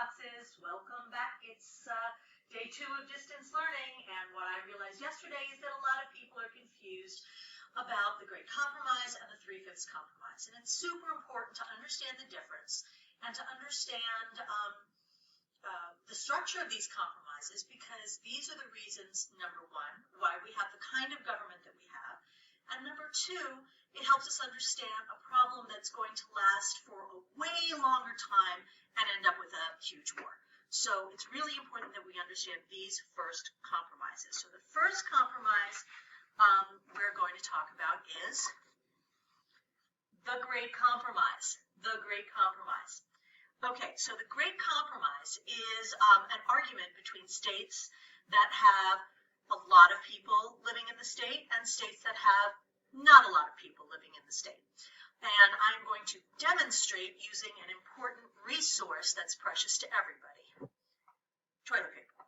boxes. Welcome back. It's day 2 of distance learning, and what I realized yesterday is that a lot of people are confused about the Great Compromise and the 3/5 Compromise, and it's super important to understand the difference and to understand the structure of these compromises, because these are the reasons, number one, why we have the kind of government that we have, and number two, it helps us understand a problem that's going to last for a way longer time and end up with a huge war. So it's really important that we understand these first compromises. So the first compromise we're going to talk about is the Great Compromise. The Great Compromise. Okay, so the Great Compromise is an argument between states that have a lot of people living in the state and states that have not a lot of people living in the state. And I'm going to demonstrate using an important resource that's precious to everybody, toilet paper.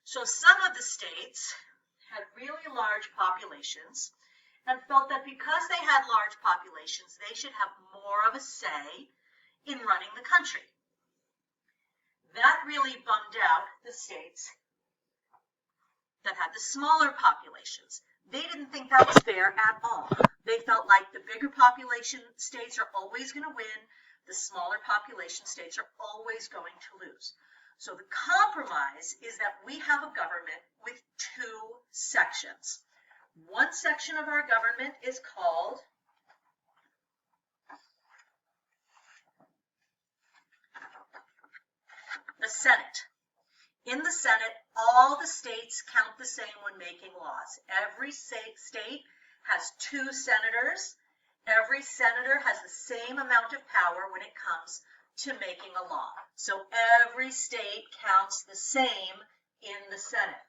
So some of the states had really large populations and felt that because they had large populations, they should have more of a say in running the country. That really bummed out the states that had the smaller populations. They didn't think that was fair at all. They felt like the bigger population states are always going to win, the smaller population states are always going to lose. So the compromise is that we have a government with two sections. One section of our government is called the Senate. In the Senate, all the states count the same when making laws. Every state has 2 senators. Every senator has the same amount of power when it comes to making a law. So every state counts the same in the Senate.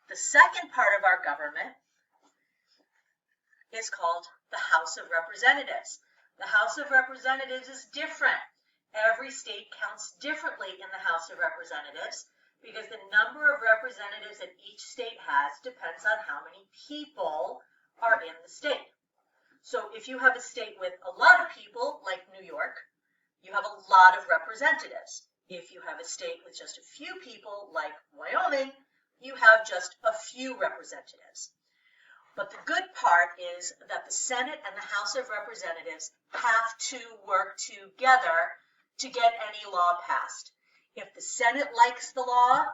The second part of our government is called the House of Representatives. The House of Representatives is different. Every state counts differently in the House of Representatives because the number of representatives that each state has depends on how many people are in the state. So if you have a state with a lot of people, like New York, you have a lot of representatives. If you have a state with just a few people, like Wyoming, you have just a few representatives. But the good part is that the Senate and the House of Representatives have to work together to get any law passed. If the Senate likes the law,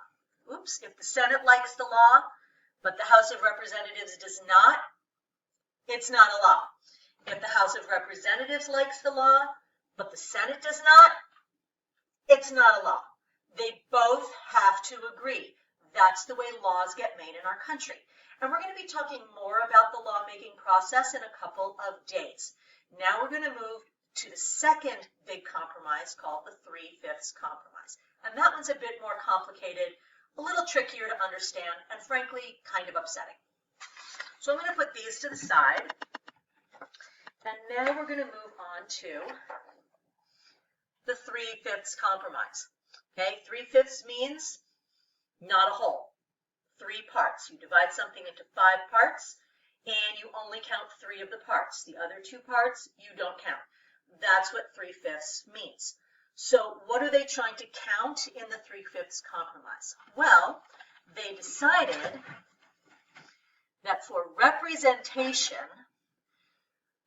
but the House of Representatives does not, it's not a law. If the House of Representatives likes the law, but the Senate does not, it's not a law. They both have to agree. That's the way laws get made in our country. And we're going to be talking more about the lawmaking process in a couple of days. Now we're going to move to the second big compromise called the 3/5 Compromise. And that one's a bit more complicated, a little trickier to understand, and frankly, kind of upsetting. So I'm going to put these to the side. And now we're going to move on to the 3/5 Compromise. Okay, 3/5 means not a whole. 3 parts. You divide something into 5 parts, and you only count 3 of the parts. The other 2 parts, you don't count. That's what 3/5 means. So what are they trying to count in the 3/5 Compromise? Well, they decided that for representation,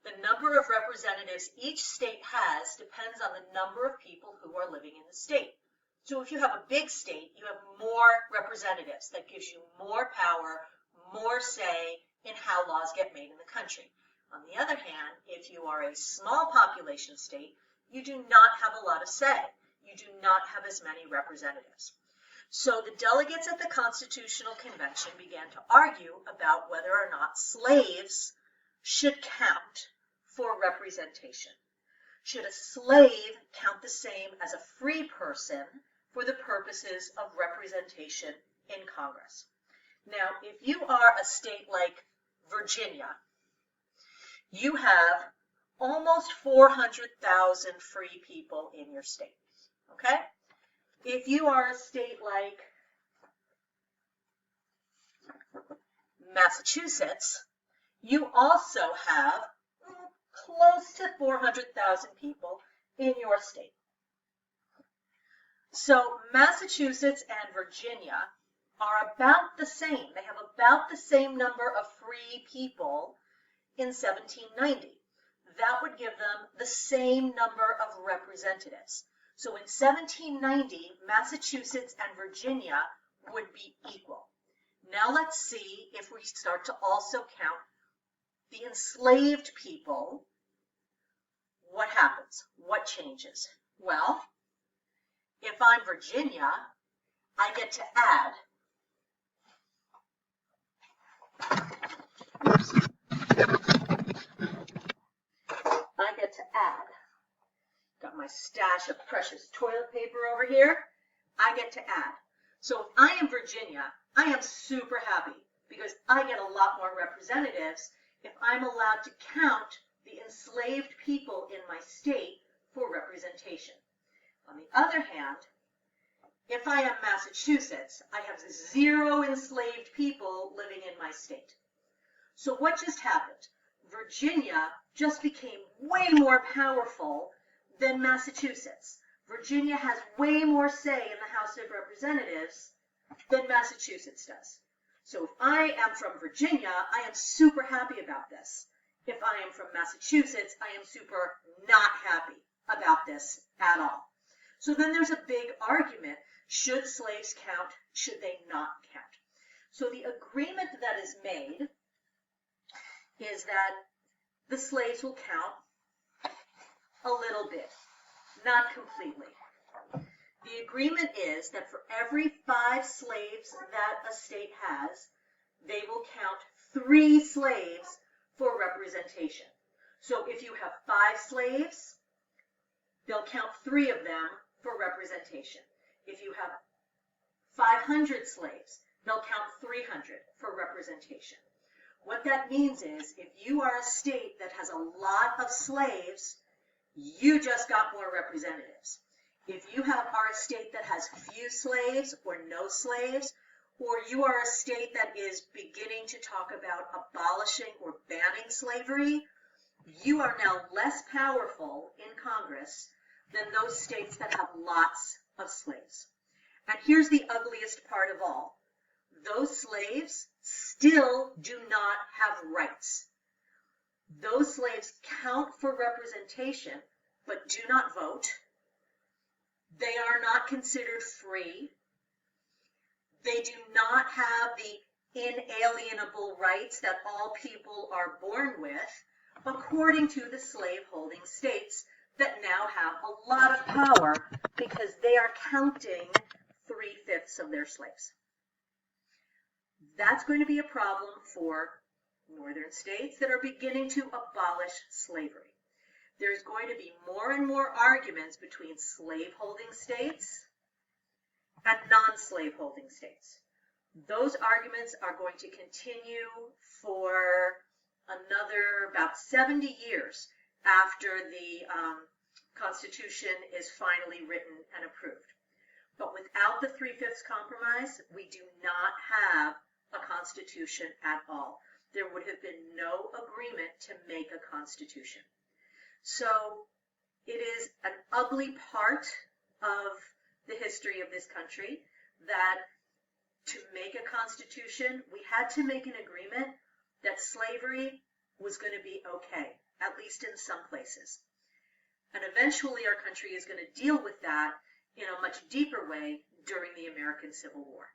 the number of representatives each state has depends on the number of people who are living in the state. So if you have a big state, you have more representatives. That gives you more power, more say in how laws get made in the country. On the other hand, if you are a small population state, you do not have a lot of say. You do not have as many representatives. So the delegates at the Constitutional Convention began to argue about whether or not slaves should count for representation. Should a slave count the same as a free person for the purposes of representation in Congress? Now, if you are a state like Virginia, you have almost 400,000 free people in your state, okay? If you are a state like Massachusetts, you also have close to 400,000 people in your state. So Massachusetts and Virginia are about the same. They have about the same number of free people in 1790. That would give them the same number of representatives. So in 1790, Massachusetts and Virginia would be equal. Now let's see if we start to also count the enslaved people. What happens? What changes? Well, if I'm Virginia, I get to add. I get to add. Got my stash of precious toilet paper over here. I get to add. So if I am Virginia, I am super happy because I get a lot more representatives if I'm allowed to count the enslaved people in my state for representation. On the other hand, if I am Massachusetts, I have 0 enslaved people living in my state. So what just happened? Virginia just became way more powerful than Massachusetts. Virginia has way more say in the House of Representatives than Massachusetts does. So if I am from Virginia, I am super happy about this. If I am from Massachusetts, I am super not happy about this at all. So then there's a big argument. Should slaves count? Should they not count? So the agreement that is made is that the slaves will count a little bit, not completely. The agreement is that for every 5 slaves that a state has, they will count 3 slaves for representation. So if you have 5 slaves, they'll count 3 of them for representation. If you have 500 slaves, they'll count 300 for representation. What that means is if you are a state that has a lot of slaves, you just got more representatives. If you are a state that has few slaves or no slaves, or you are a state that is beginning to talk about abolishing or banning slavery, you are now less powerful in Congress than those states that have lots of slaves. And here's the ugliest part of all. Those slaves still do not have rights. Those slaves count for representation, but do not vote. They are not considered free. They do not have the inalienable rights that all people are born with, according to the slave-holding states that now have a lot of power because they are counting 3/5 of their slaves. That's going to be a problem for northern states that are beginning to abolish slavery. There's going to be more and more arguments between slave-holding states and non-slave-holding states. Those arguments are going to continue for another about 70 years after the Constitution is finally written and approved. But without the 3/5 compromise, we do not have a constitution at all. There would have been no agreement to make a constitution. So it is an ugly part of the history of this country that to make a constitution, we had to make an agreement that slavery was going to be okay, at least in some places. And eventually our country is going to deal with that in a much deeper way during the American Civil War.